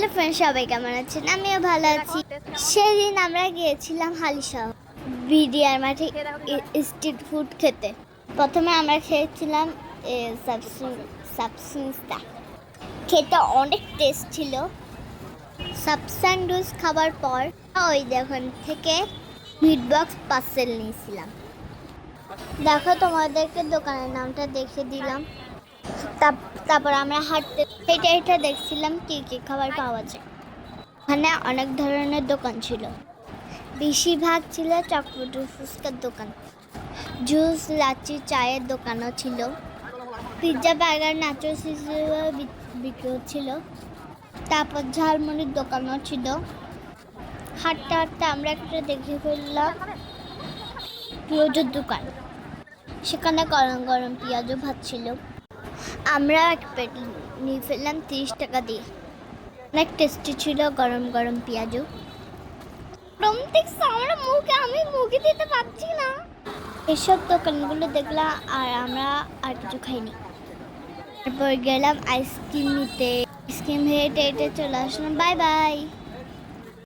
Hello friend, সবাই কেমন আছেন? আমিও ভালো আছি। সেদিন আমরা গিয়েছিলাম হালিশহর বিডিআর মাঠে স্ট্রিট ফুড খেতে। প্রথমে আমরা খেয়েছিলাম সাবসুন্সটা। খেতে অনেক টেস্ট ছিল। সাবস্যান্ডউইচ খাবার পর ওই দোকান থেকে মিট বক্স পার্সেল নিয়েছিলাম। দেখো, তোমাদেরকে দোকানের নামটা দেখে দিলাম। তারপর আমরা হাঁটতে এটা দেখছিলাম কি কি খাবার পাওয়া যায়। ওখানে অনেক ধরনের দোকান ছিল, বেশিরভাগ ছিল চটপটি ফুচকার দোকান, জুস লাচ্ছি চায়ের দোকানও ছিল, পিৎজা বার্গার নাচোস বিক্রি হচ্ছিল। তারপর ঝালমুড়ির দোকানও ছিল। হাঁটতে হাঁটতে আমরা একটা দেখে ফেললাম পেঁয়াজের দোকান। সেখানে গরম গরম পেঁয়াজও ভাত ছিল। আমরা এক প্লেট নিয়ে ফেললাম 30 টাকা দিয়ে। অনেক টেস্টি ছিল গরম গরম পেঁয়াজও। আমি মুখে দিতে পারছি না। এসব দোকানগুলো দেখলাম আর আমরা আর কিছু খাইনি। তারপর গেলাম আইসক্রিম নিতে। আইসক্রিম হেঁটে হেঁটে চলে আসলাম। Bye bye.